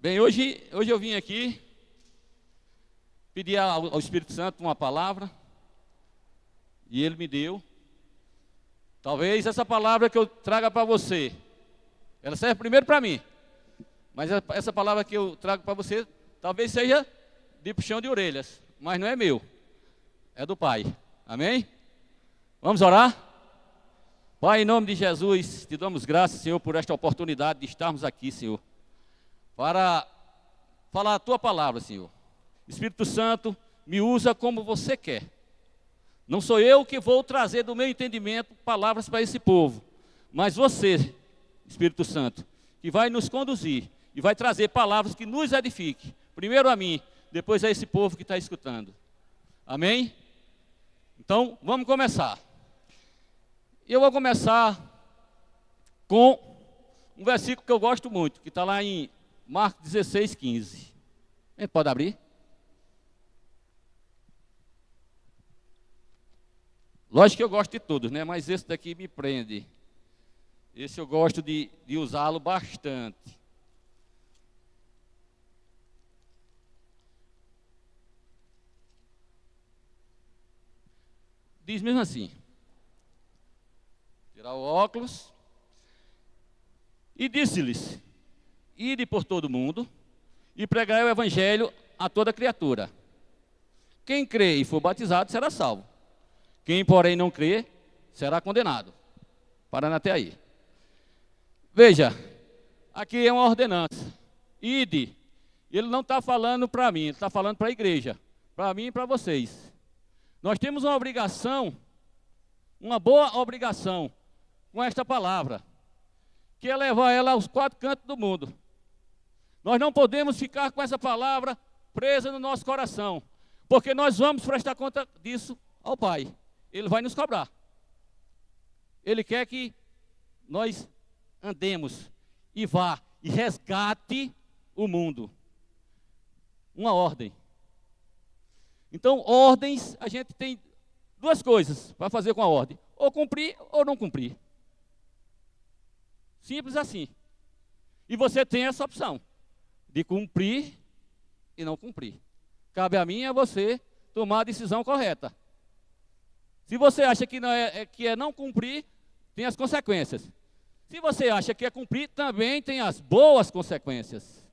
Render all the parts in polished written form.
Bem, hoje eu vim aqui pedir ao Espírito Santo uma palavra, e Ele me deu. Talvez essa palavra que eu traga para você, ela serve primeiro para mim, mas essa palavra que eu trago para você, talvez seja de puxão de orelhas, mas não é meu, é do Pai. Amém? Vamos orar? Pai, em nome de Jesus, te damos graças, Senhor, por esta oportunidade de estarmos aqui, Senhor, para falar a Tua palavra, Senhor. Espírito Santo, me usa como você quer. Não sou eu que vou trazer do meu entendimento palavras para esse povo, mas você, Espírito Santo, que vai nos conduzir e vai trazer palavras que nos edifiquem. Primeiro a mim, depois a esse povo que está escutando. Amém? Então, vamos começar. Eu vou começar com um versículo que eu gosto muito, que está lá em Marcos 16, 15. A gente pode abrir? Lógico que eu gosto de todos, né? Mas esse daqui me prende. Esse eu gosto de usá-lo bastante. Diz mesmo assim. Tirar o óculos. E disse-lhes: ide por todo o mundo e pregai o evangelho a toda criatura. Quem crê e for batizado será salvo. Quem, porém, não crê, será condenado. Parando até aí. Veja, aqui é uma ordenança. Ide. Ele não está falando para mim, ele está falando para a igreja. Para mim e para vocês. Nós temos uma obrigação, uma boa obrigação, com esta palavra, que é levar ela aos quatro cantos do mundo. Nós não podemos ficar com essa palavra presa no nosso coração, porque nós vamos prestar conta disso ao Pai. Ele vai nos cobrar. Ele quer que nós andemos e vá e resgate o mundo. Uma ordem. Então, ordens, a gente tem duas coisas para fazer com a ordem: ou cumprir ou não cumprir. Simples assim. E você tem essa opção de cumprir e não cumprir. Cabe a mim e a você tomar a decisão correta. Se você acha que não cumprir, tem as consequências. Se você acha que é cumprir, também tem as boas consequências.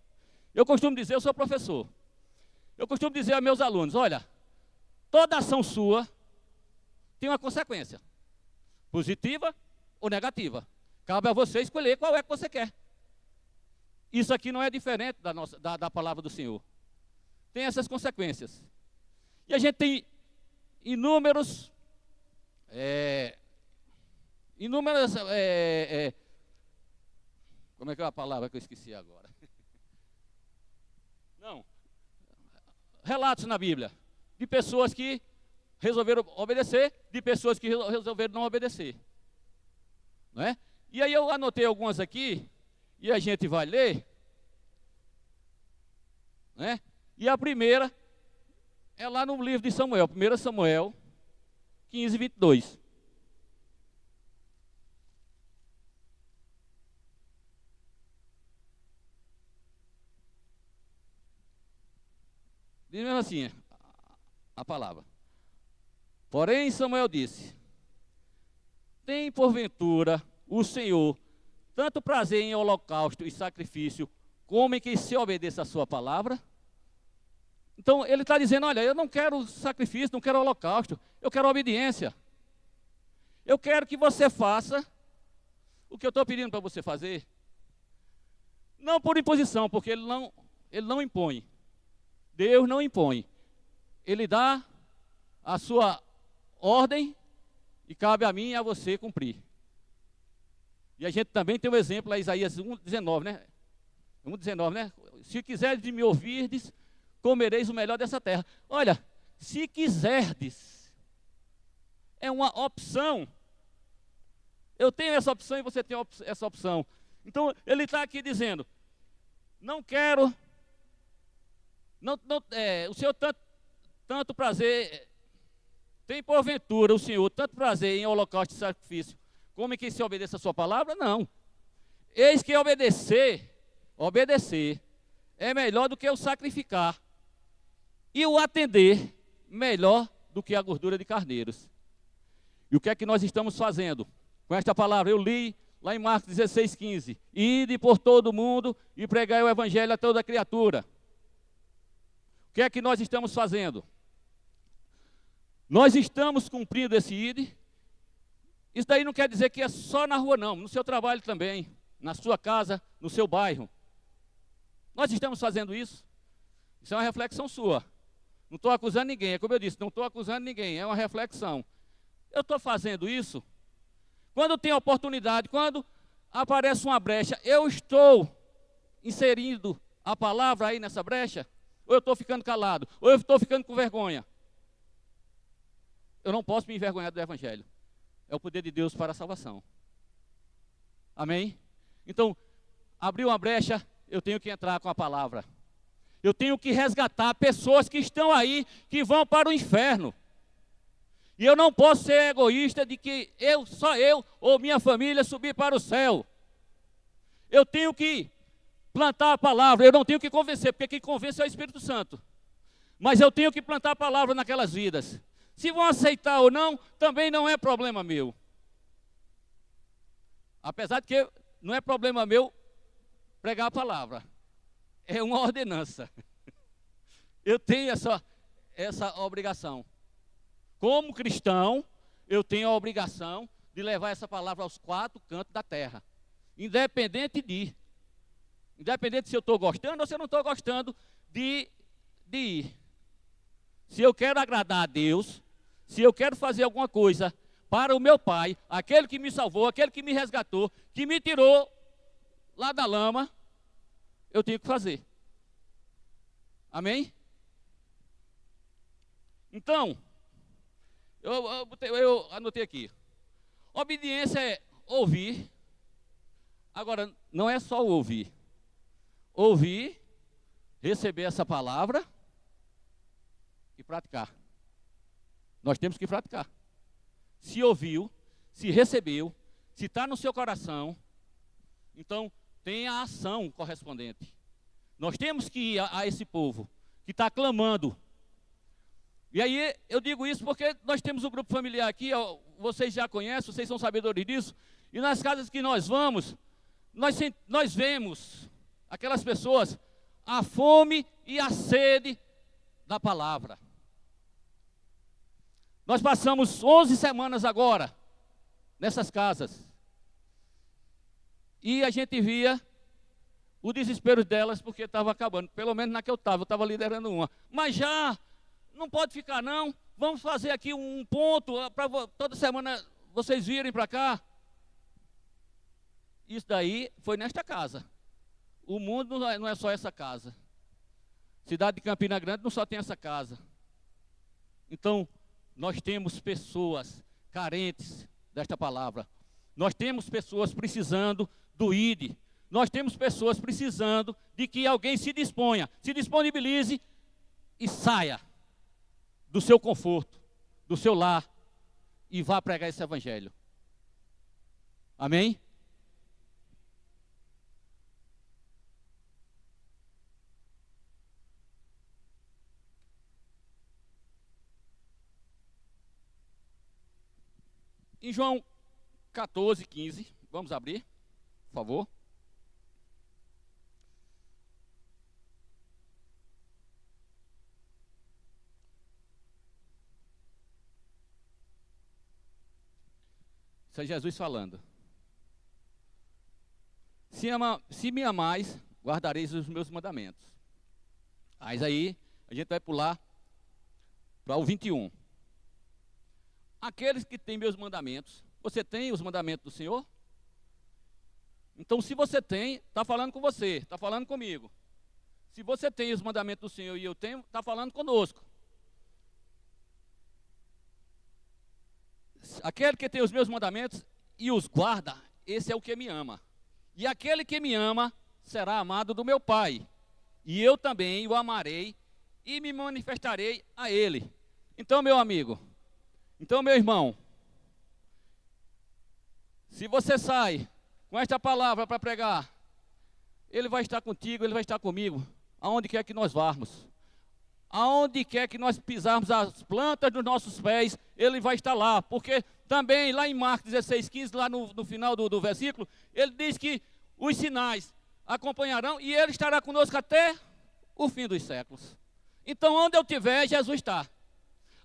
Eu costumo dizer, eu sou professor. Eu costumo dizer a meus alunos: olha, toda ação sua tem uma consequência, positiva ou negativa. Cabe a você escolher qual é que você quer. Isso aqui não é diferente da palavra do Senhor. Tem essas consequências. E a gente tem inúmeras, como é que é a palavra que eu esqueci agora? Não, relatos na Bíblia, de pessoas que resolveram obedecer, de pessoas que resolveram não obedecer. Não é? E aí eu anotei algumas aqui, e a gente vai ler, né? E a primeira é lá no livro de Samuel, 1 Samuel 15, 22. Diz mesmo assim a palavra. Porém Samuel disse: tem porventura o Senhor tanto prazer em holocausto e sacrifício, como em que se obedeça a sua palavra? Então ele está dizendo: olha, eu não quero sacrifício, não quero holocausto, eu quero obediência. Eu quero que você faça o que eu estou pedindo para você fazer. Não por imposição, porque ele não impõe. Deus não impõe. Ele dá a sua ordem e cabe a mim e a você cumprir. E a gente também tem um exemplo lá, Isaías 1,19, né? 1,19, né? Se quiserdes me ouvirdes, comereis o melhor dessa terra. Olha, se quiserdes, é uma opção. Eu tenho essa opção e você tem essa opção. Então, ele está aqui dizendo: não quero, o Senhor tanto prazer, tem porventura o Senhor tanto prazer em holocausto e sacrifício, como em que se obedeça a sua palavra? Não. Eis que obedecer é melhor do que o sacrificar. E o atender, melhor do que a gordura de carneiros. E o que é que nós estamos fazendo? Com esta palavra, eu li lá em Marcos 16:15. Ide por todo o mundo e pregai o evangelho a toda criatura. O que é que nós estamos fazendo? Nós estamos cumprindo esse ide. Isso daí não quer dizer que é só na rua não, no seu trabalho também, na sua casa, no seu bairro. Nós estamos fazendo isso. Isso é uma reflexão sua. Não estou acusando ninguém, é como eu disse, não estou acusando ninguém, é uma reflexão. Eu estou fazendo isso. Quando tem oportunidade, quando aparece uma brecha, eu estou inserindo a palavra aí nessa brecha? Ou eu estou ficando calado? Ou eu estou ficando com vergonha? Eu não posso me envergonhar do evangelho. É o poder de Deus para a salvação. Amém? Então, abriu uma brecha, eu tenho que entrar com a palavra. Eu tenho que resgatar pessoas que estão aí, que vão para o inferno. E eu não posso ser egoísta de que só eu ou minha família subir para o céu. Eu tenho que plantar a palavra, eu não tenho que convencer, porque quem convence é o Espírito Santo. Mas eu tenho que plantar a palavra naquelas vidas. Se vão aceitar ou não, também não é problema meu. Apesar de que não é problema meu pregar a palavra. É uma ordenança. Eu tenho essa obrigação. Como cristão, eu tenho a obrigação de levar essa palavra aos 4 cantos da terra. Independente se eu estou gostando ou se eu não estou gostando de ir. Se eu quero agradar a Deus, se eu quero fazer alguma coisa para o meu Pai, aquele que me salvou, aquele que me resgatou, que me tirou lá da lama, eu tenho que fazer. Amém? Então, eu anotei aqui. Obediência é ouvir. Agora, não é só ouvir. Ouvir, receber essa palavra e praticar. Nós temos que praticar. Se ouviu, se recebeu, se está no seu coração, então tem a ação correspondente. Nós temos que ir a esse povo que está clamando. E aí eu digo isso porque nós temos um grupo familiar aqui, vocês já conhecem, vocês são sabedores disso. E nas casas que nós vamos, nós vemos aquelas pessoas, a fome e a sede da palavra. Nós passamos 11 semanas agora nessas casas. E a gente via o desespero delas porque estava acabando. Pelo menos na que eu estava liderando uma. Mas já, não pode ficar não. Vamos fazer aqui um ponto para toda semana vocês virem para cá. Isso daí foi nesta casa. O mundo não é só essa casa. Cidade de Campina Grande não só tem essa casa. Então, nós temos pessoas carentes desta palavra. Nós temos pessoas precisando do ID. Nós temos pessoas precisando de que alguém se disponha, se disponibilize e saia do seu conforto, do seu lar e vá pregar esse evangelho. Amém? Em João 14:15, vamos abrir, por favor. Isso é Jesus falando. Se me amais, guardareis os meus mandamentos. Mas aí, a gente vai pular para o 21. Aqueles que têm meus mandamentos, você tem os mandamentos do Senhor? Então, se você tem, está falando com você, está falando comigo. Se você tem os mandamentos do Senhor e eu tenho, está falando conosco. Aquele que tem os meus mandamentos e os guarda, esse é o que me ama. E aquele que me ama será amado do meu Pai. E eu também o amarei e me manifestarei a ele. Então, meu amigo, então, meu irmão, se você sai com esta palavra para pregar, ele vai estar contigo, ele vai estar comigo. aonde quer que nós varmos. Aonde quer que nós pisarmos as plantas dos nossos pés, Ele vai estar lá. Porque também lá em Marcos 16:15, lá no final do versículo, Ele diz que os sinais acompanharão e Ele estará conosco até o fim dos séculos. Então, onde eu estiver, Jesus está.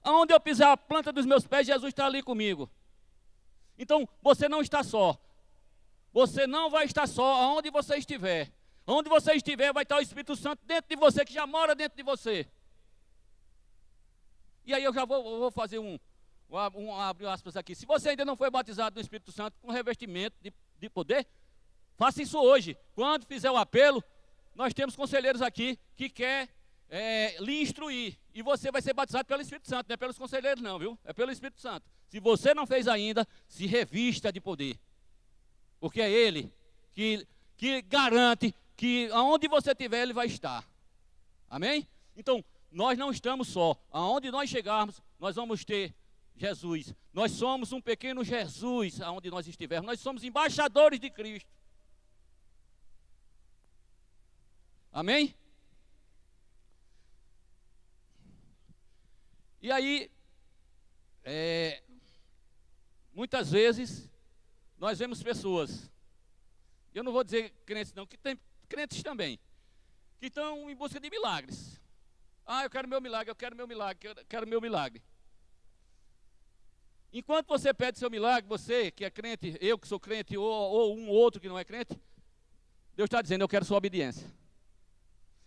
Aonde eu pisar a planta dos meus pés, Jesus está ali comigo. Então, você não está só. Você não vai estar só aonde você estiver. Onde você estiver, vai estar o Espírito Santo dentro de você, que já mora dentro de você. E aí eu já vou fazer abre aspas aqui. Se você ainda não foi batizado no Espírito Santo com revestimento de poder, faça isso hoje. Quando fizer o apelo, nós temos conselheiros aqui que quer lhe instruir. E você vai ser batizado pelo Espírito Santo, não é pelos conselheiros não, viu? É pelo Espírito Santo. Se você não fez ainda, se revista de poder. Porque é Ele que garante que aonde você estiver, Ele vai estar. Amém? Então, nós não estamos só. Aonde nós chegarmos, nós vamos ter Jesus. Nós somos um pequeno Jesus aonde nós estivermos. Nós somos embaixadores de Cristo. Amém? E aí, muitas vezes, nós vemos pessoas, eu não vou dizer crentes não, que tem crentes também, que estão em busca de milagres. Ah, eu quero meu milagre, eu quero meu milagre, eu quero meu milagre. Enquanto você pede seu milagre, você que é crente, eu que sou crente, ou um outro que não é crente, Deus está dizendo, eu quero sua obediência.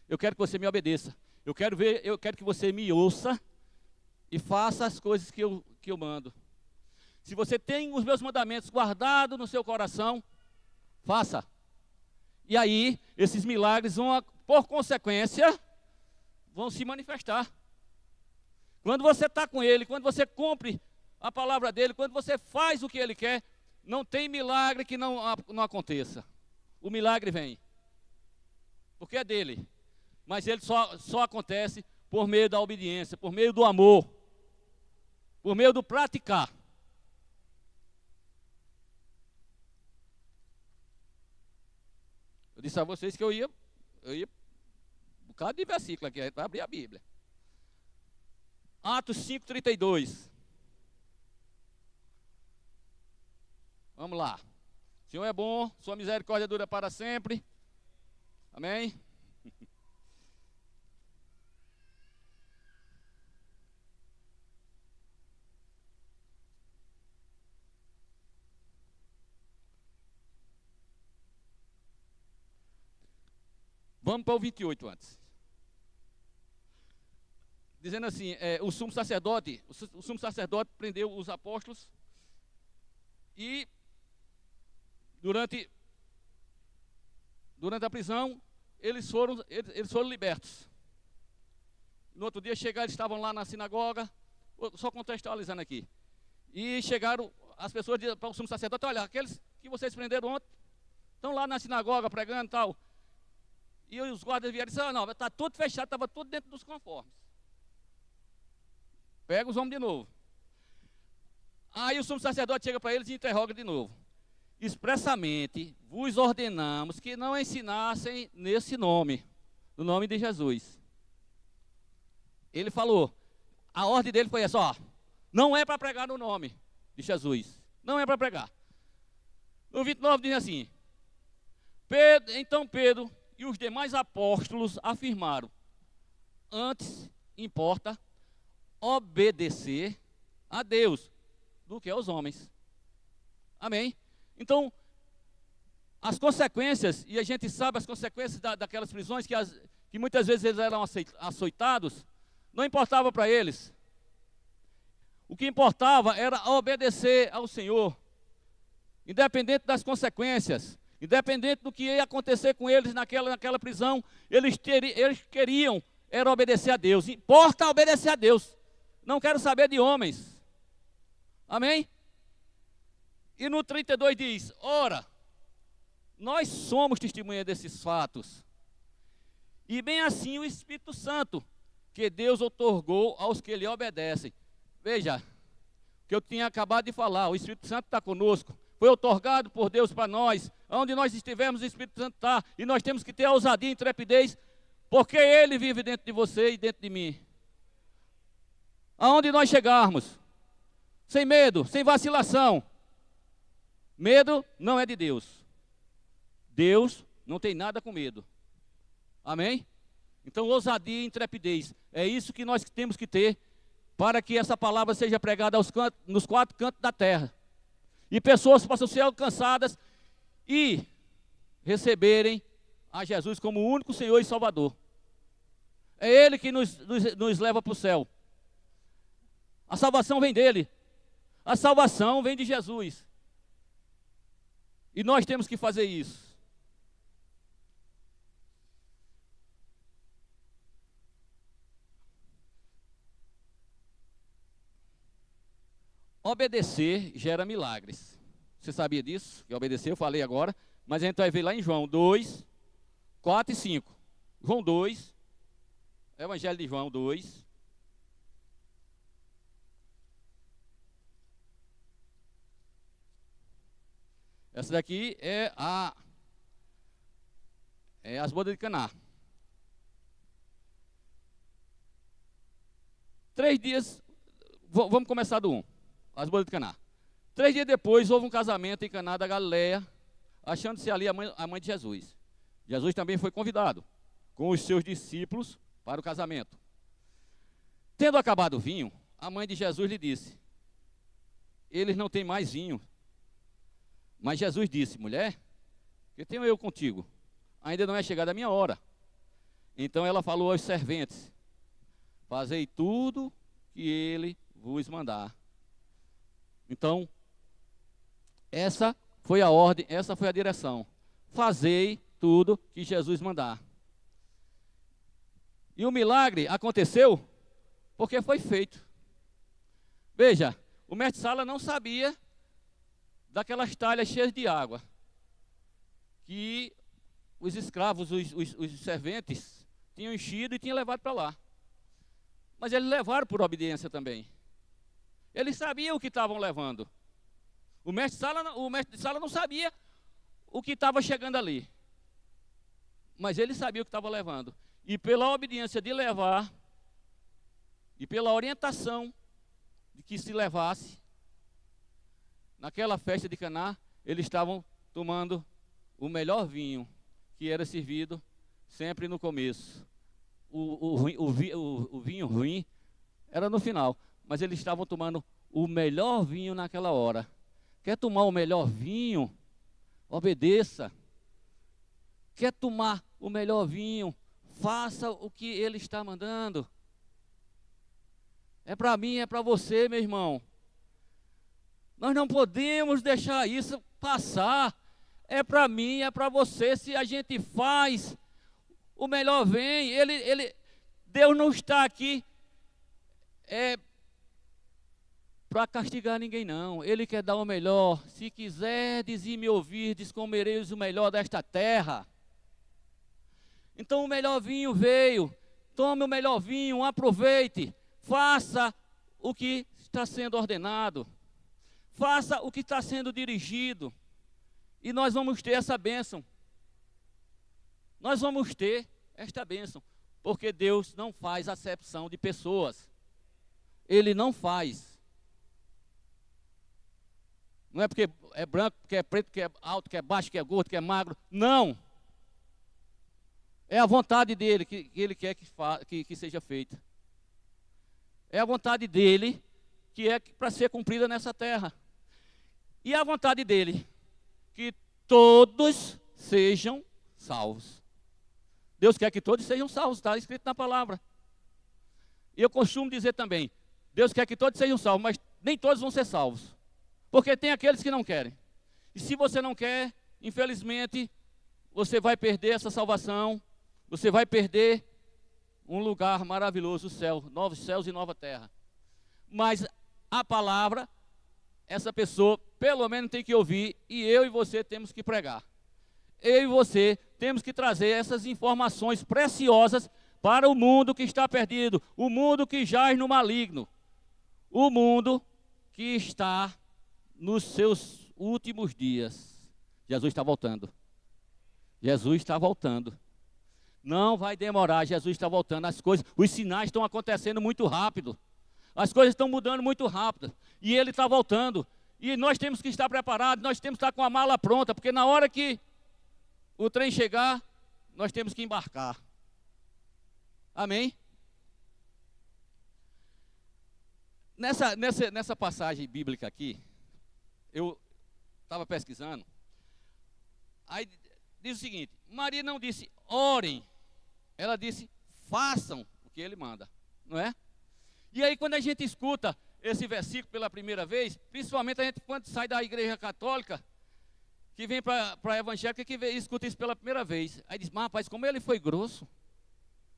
Eu quero que você me obedeça. Eu quero que você me ouça e faça as coisas que eu mando. Se você tem os meus mandamentos guardados no seu coração, faça. E aí, esses milagres vão, por consequência, vão se manifestar. Quando você está com Ele, quando você cumpre a palavra dEle, quando você faz o que Ele quer, não tem milagre que não aconteça. O milagre vem, porque é dEle. Mas ele só acontece por meio da obediência, por meio do amor, por meio do praticar. Eu disse a vocês que eu ia um bocado de versículo aqui, para abrir a Bíblia. Atos 5:32. Vamos lá. O Senhor é bom, sua misericórdia dura para sempre. Amém? Vamos para o 28 antes. Dizendo assim, o sumo sacerdote prendeu os apóstolos e durante a prisão eles foram libertos. No outro dia chegaram, eles estavam lá na sinagoga, só contextualizando aqui. E chegaram as pessoas para o sumo sacerdote, olha, aqueles que vocês prenderam ontem estão lá na sinagoga pregando e tal. E os guardas vieram e disseram, não, está tudo fechado, estava tudo dentro dos conformes. Pega os homens de novo. Aí o sumo sacerdote chega para eles e interroga de novo. Expressamente vos ordenamos que não ensinassem nesse nome, no nome de Jesus. Ele falou, a ordem dele foi essa, ó, não é para pregar no nome de Jesus. Não é para pregar. No 29 diz assim, então Pedro e os demais apóstolos afirmaram, antes importa obedecer a Deus do que aos homens. Amém? Então, as consequências, e a gente sabe as consequências daquelas prisões, que muitas vezes eles eram açoitados, não importava para eles. O que importava era obedecer ao Senhor, independente das consequências. Independente do que ia acontecer com eles naquela prisão, eles queriam era obedecer a Deus. Importa obedecer a Deus. Não quero saber de homens. Amém? E no 32 diz, ora, nós somos testemunha desses fatos. E bem assim o Espírito Santo, que Deus outorgou aos que lhe obedecem. Veja, o que eu tinha acabado de falar, o Espírito Santo está conosco. Foi outorgado por Deus para nós. Onde nós estivermos, o Espírito Santo está. E nós temos que ter ousadia e intrepidez Porque Ele vive dentro de você e dentro de mim. Aonde nós chegarmos, sem medo, sem vacilação. Medo não é de Deus. Deus não tem nada com medo. Amém? Então, ousadia e intrepidez. É isso que nós temos que ter para que essa palavra seja pregada nos 4 cantos da terra. E pessoas possam ser alcançadas e receberem a Jesus como o único Senhor e Salvador. É Ele que nos leva para o céu. A salvação vem dEle. A salvação vem de Jesus. E nós temos que fazer isso. Obedecer gera milagres. Você sabia disso? Que obedecer, eu falei agora. Mas a gente vai ver lá em João 2, 4 e 5. João 2, Evangelho de João 2. Essa daqui é as bodas de Caná. 3 dias, vamos começar do 1. As bodas de Caná. 3 dias depois, houve um casamento em Caná da Galileia, achando-se ali a mãe de Jesus. Jesus também foi convidado, com os seus discípulos, para o casamento. Tendo acabado o vinho, a mãe de Jesus lhe disse: eles não têm mais vinho. Mas Jesus disse: mulher, que tenho eu contigo? Ainda não é chegada a minha hora. Então ela falou aos serventes: fazei tudo que ele vos mandar. Então, essa foi a ordem, essa foi a direção. Fazei tudo que Jesus mandar. E o milagre aconteceu porque foi feito. Veja, o mestre Sala não sabia daquelas talhas cheias de água que os escravos, os serventes, tinham enchido e tinham levado para lá. Mas eles levaram por obediência também. Eles sabiam o que estavam levando. O mestre de Sala não sabia o que estava chegando ali. Mas ele sabia o que estava levando. E pela obediência de levar, e pela orientação de que se levasse, naquela festa de Caná, eles estavam tomando o melhor vinho que era servido sempre no começo. O vinho ruim era no final, mas eles estavam tomando o melhor vinho naquela hora. Quer tomar o melhor vinho? Obedeça. Quer tomar o melhor vinho? Faça o que ele está mandando. É para mim, é para você, meu irmão. Nós não podemos deixar isso passar. É para mim, é para você. Se a gente faz, o melhor vem. Deus não está aqui para castigar ninguém, não. Ele quer dar o melhor. Se quiserdes e me ouvirdes, comereis o melhor desta terra. Então o melhor vinho veio. Tome o melhor vinho, aproveite. Faça o que está sendo ordenado. Faça o que está sendo dirigido. E nós vamos ter essa bênção. Nós vamos ter esta bênção. Porque Deus não faz acepção de pessoas. Ele não faz. Não é porque é branco, que é preto, que é alto, que é baixo, que é gordo, que é magro. Não. É a vontade dele que ele quer que seja feita. É a vontade dele que é para ser cumprida nessa terra. E a vontade dele que todos sejam salvos. Deus quer que todos sejam salvos, está escrito na palavra. E eu costumo dizer também, Deus quer que todos sejam salvos, mas nem todos vão ser salvos. Porque tem aqueles que não querem. E se você não quer, infelizmente, você vai perder essa salvação, você vai perder um lugar maravilhoso, o céu, novos céus e nova terra. Mas a palavra, essa pessoa pelo menos tem que ouvir, e eu e você temos que pregar. Eu e você temos que trazer essas informações preciosas para o mundo que está perdido, o mundo que jaz no maligno, o mundo que está nos seus últimos dias. Jesus está voltando. Jesus está voltando. Não vai demorar, Jesus está voltando. Os sinais estão acontecendo muito rápido. As coisas estão mudando muito rápido. E Ele está voltando. E nós temos que estar preparados, nós temos que estar com a mala pronta, porque na hora que o trem chegar, nós temos que embarcar. Amém? Nessa passagem bíblica aqui, eu estava pesquisando, aí diz o seguinte: Maria não disse orem, ela disse façam o que Ele manda, não é? E aí quando a gente escuta esse versículo pela primeira vez, principalmente a gente quando sai da igreja católica, que vem para a evangélica, que escuta isso pela primeira vez, aí diz: mas rapaz, como ele foi grosso.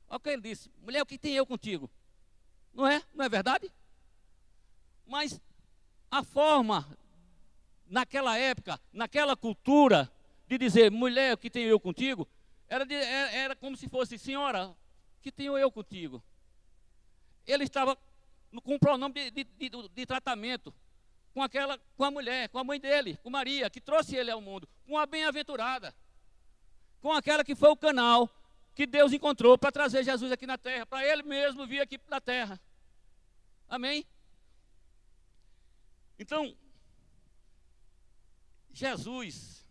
Olha o que ele disse: mulher, o que tem eu contigo? Não é? Não é verdade? Mas a forma, naquela época, naquela cultura, de dizer mulher, o que tenho eu contigo, era como se fosse: senhora, o que tenho eu contigo? Ele estava com um pronome de tratamento com a mulher, com a mãe dele, com Maria, que trouxe ele ao mundo, com a bem-aventurada, com aquela que foi o canal que Deus encontrou para trazer Jesus aqui na terra, para Ele mesmo vir aqui na terra. Amém? Então, Jesus,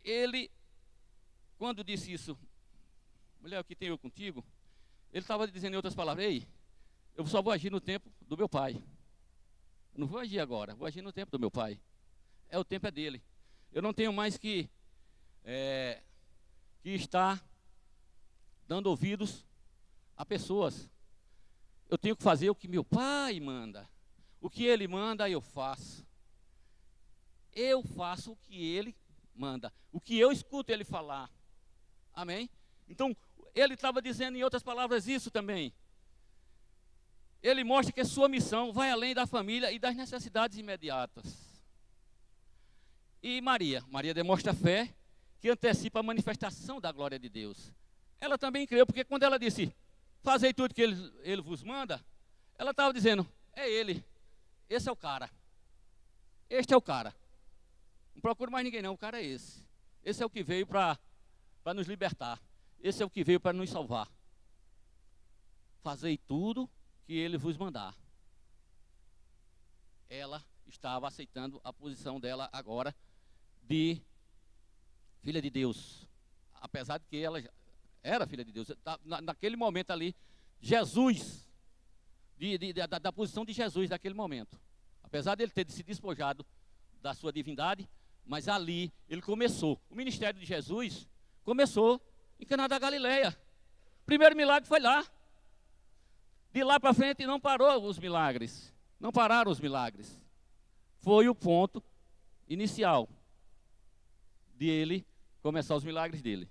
Ele, quando disse isso, mulher, o que tenho eu contigo? Ele estava dizendo em outras palavras: ei, eu só vou agir no tempo do meu Pai. Eu não vou agir agora, vou agir no tempo do meu Pai. O tempo é dele. Eu não tenho mais que estar dando ouvidos a pessoas. Eu tenho que fazer o que meu Pai manda. O que Ele manda, eu faço. Eu faço o que Ele manda. O que eu escuto Ele falar. Amém? Então, Ele estava dizendo em outras palavras isso também. Ele mostra que a sua missão vai além da família e das necessidades imediatas. E Maria demonstra fé que antecipa a manifestação da glória de Deus. Ela também creu, porque quando ela disse: fazei tudo que ele vos manda, ela estava dizendo: é Ele, esse é o cara. Este é o cara. Não procuro mais ninguém não, o cara é esse. Esse é o que veio para nos libertar. Esse é o que veio para nos salvar. Fazei tudo que Ele vos mandar. Ela estava aceitando a posição dela agora de filha de Deus. Apesar de que ela era filha de Deus. Naquele momento ali, Jesus, da posição de Jesus naquele momento. Apesar de ele ter se despojado da sua divindade, mas ali ele começou. O ministério de Jesus começou em Caná da Galileia. O primeiro milagre foi lá. De lá para frente não parou os milagres. Não pararam os milagres. Foi o ponto inicial de ele começar os milagres dele.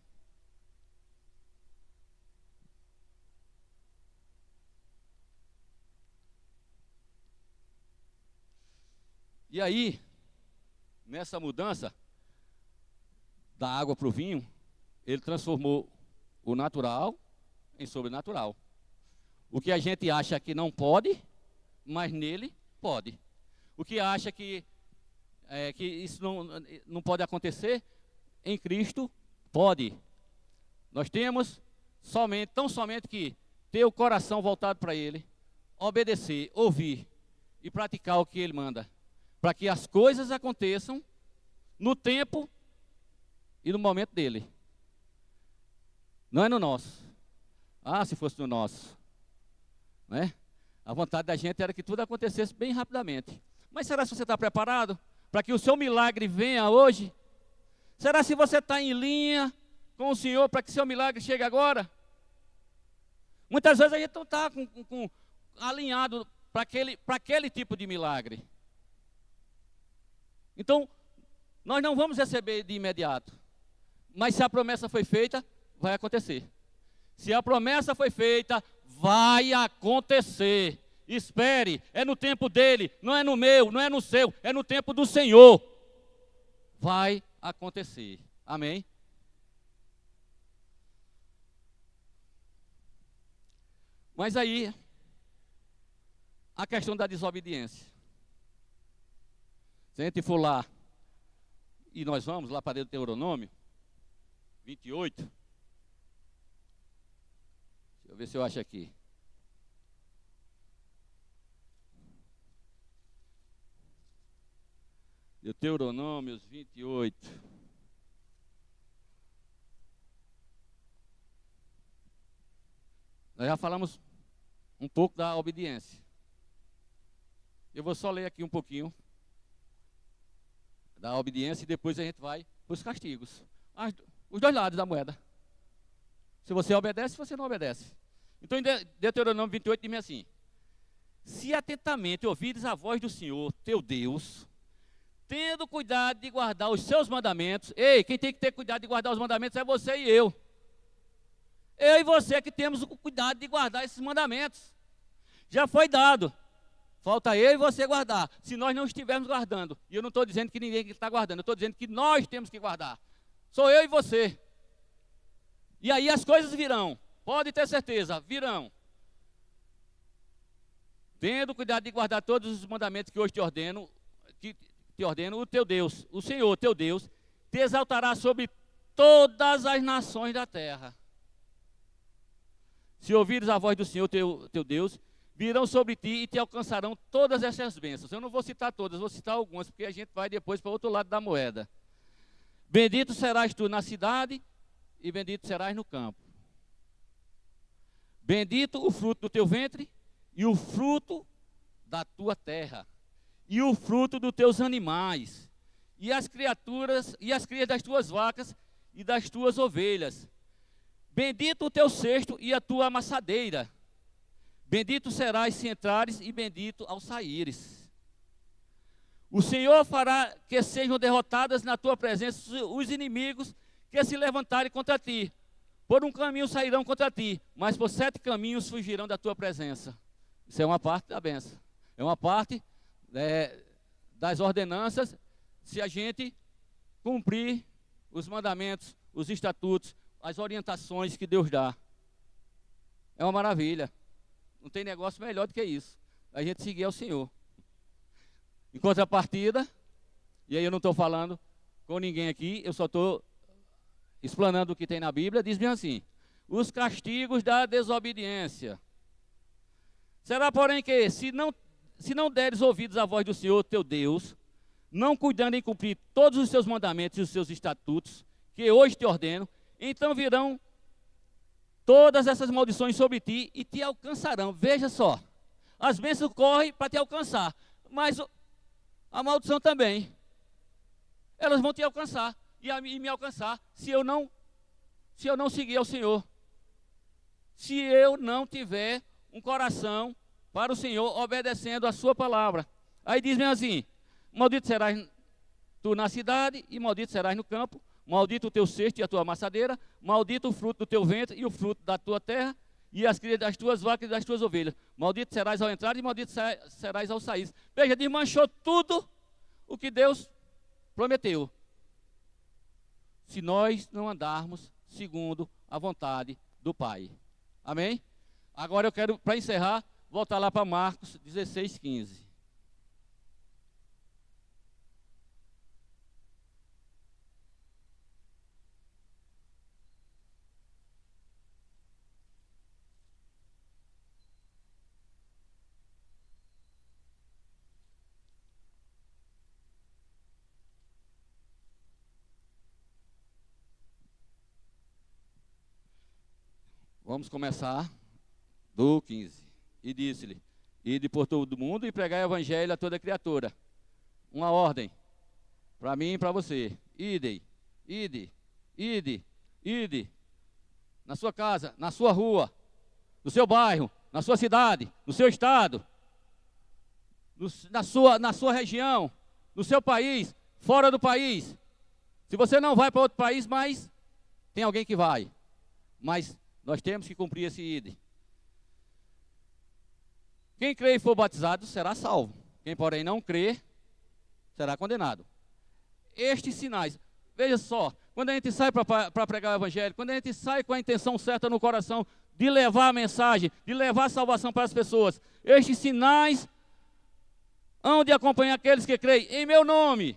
E aí, nessa mudança da água para o vinho, ele transformou o natural em sobrenatural. O que a gente acha que não pode, mas nele pode. O que acha que isso não pode acontecer, em Cristo pode. Nós temos tão somente que ter o coração voltado para Ele, obedecer, ouvir e praticar o que Ele manda, para que as coisas aconteçam no tempo e no momento dele. Não é no nosso. Ah, se fosse no nosso. Né? A vontade da gente era que tudo acontecesse bem rapidamente. Mas será que você está preparado para que o seu milagre venha hoje? Será se você está em linha com o Senhor para que seu milagre chegue agora? Muitas vezes a gente não está alinhado para aquele tipo de milagre. Então, nós não vamos receber de imediato. Mas se a promessa foi feita, vai acontecer. Se a promessa foi feita, vai acontecer. Espere, é no tempo dele, não é no meu, não é no seu, é no tempo do Senhor. Vai acontecer. Amém? Mas aí, a questão da desobediência. Se a gente for lá, e nós vamos lá para dentro do Deuteronômio 28, eu ver se eu acho aqui. Deuteronômios 28. Nós já falamos um pouco da obediência. Eu vou só ler aqui um pouquinho da obediência e depois a gente vai para os castigos. Os dois lados da moeda. Se você obedece, se você não obedece. Então, em Deuteronômio 28 diz assim: se atentamente ouvires a voz do Senhor, teu Deus, tendo cuidado de guardar os seus mandamentos. Ei, quem tem que ter cuidado de guardar os mandamentos é você e eu. Eu e você que temos o cuidado de guardar esses mandamentos. Já foi dado. Falta eu e você guardar. Se nós não estivermos guardando. E eu não estou dizendo que ninguém está guardando. Eu estou dizendo que nós temos que guardar. Sou eu e você. E aí as coisas virão. Pode ter certeza, virão. Tendo cuidado de guardar todos os mandamentos que hoje te ordeno, o teu Deus, o Senhor, teu Deus, te exaltará sobre todas as nações da terra. Se ouvires a voz do Senhor, teu Deus, virão sobre ti e te alcançarão todas essas bênçãos. Eu não vou citar todas, vou citar algumas, porque a gente vai depois para o outro lado da moeda. Bendito serás tu na cidade e bendito serás no campo. Bendito o fruto do teu ventre e o fruto da tua terra, e o fruto dos teus animais, e as criaturas, e as crias das tuas vacas e das tuas ovelhas. Bendito o teu cesto e a tua amassadeira. Bendito serás se entrares e bendito ao saíres. O Senhor fará que sejam derrotadas na tua presença os inimigos que se levantarem contra ti. Por um caminho sairão contra ti, mas por 7 caminhos fugirão da tua presença. Isso é uma parte da bênção. É uma parte das ordenanças, se a gente cumprir os mandamentos, os estatutos, as orientações que Deus dá. É uma maravilha. Não tem negócio melhor do que isso. A gente seguir ao Senhor. Em contrapartida, e aí eu não estou falando com ninguém aqui, eu só estou explanando o que tem na Bíblia, diz bem assim: os castigos da desobediência. Será, porém, que se não deres ouvidos à voz do Senhor teu Deus, não cuidando em cumprir todos os seus mandamentos e os seus estatutos, que hoje te ordeno, então virão todas essas maldições sobre ti e te alcançarão. Veja só, as bênçãos correm para te alcançar, mas a maldição também. Elas vão te alcançar e me alcançar se eu não seguir ao Senhor. Se eu não tiver um coração para o Senhor, obedecendo a sua palavra. Aí diz bem assim: maldito serás tu na cidade e maldito serás no campo. Maldito o teu cesto e a tua amassadeira, maldito o fruto do teu ventre e o fruto da tua terra, e as crias das tuas vacas e das tuas ovelhas. Maldito serás ao entrar e maldito serás ao sair. Veja, desmanchou tudo o que Deus prometeu. Se nós não andarmos segundo a vontade do Pai. Amém? Agora eu quero, para encerrar, voltar lá para Marcos 16:15. Vamos começar do 15. E disse-lhe: ide por todo o mundo e pregai o evangelho a toda criatura. Uma ordem para mim e para você. Ide, na sua casa, na sua rua, no seu bairro, na sua cidade, no seu estado, na sua região, no seu país, fora do país. Se você não vai para outro país, mas tem alguém que vai. Mas nós temos que cumprir esse ide. Quem crê e for batizado será salvo. Quem, porém, não crê, será condenado. Estes sinais, veja só, quando a gente sai para pregar o evangelho, quando a gente sai com a intenção certa no coração de levar a mensagem, de levar a salvação para as pessoas, estes sinais hão de acompanhar aqueles que creem em meu nome.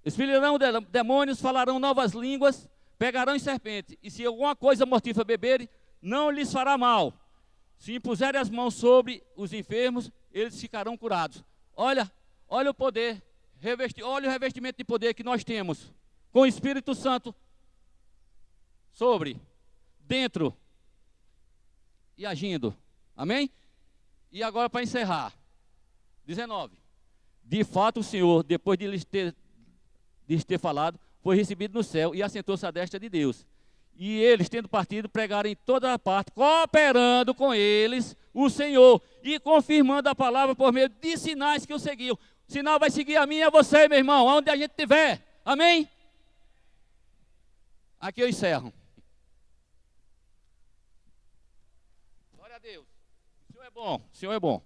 Expelirão demônios, falarão novas línguas, pegarão em serpente, e se alguma coisa mortífera beberem, não lhes fará mal. Se impuserem as mãos sobre os enfermos, eles ficarão curados. Olha o poder, olha o revestimento de poder que nós temos, com o Espírito Santo sobre, dentro e agindo. Amém? E agora para encerrar, 19. De fato o Senhor, depois de lhes ter falado, foi recebido no céu e assentou-se à destra de Deus. E eles, tendo partido, pregaram em toda a parte, cooperando com eles o Senhor e confirmando a palavra por meio de sinais que o seguiam. O sinal vai seguir a mim e a você, meu irmão, aonde a gente estiver. Amém? Aqui eu encerro. Glória a Deus. O Senhor é bom, o Senhor é bom.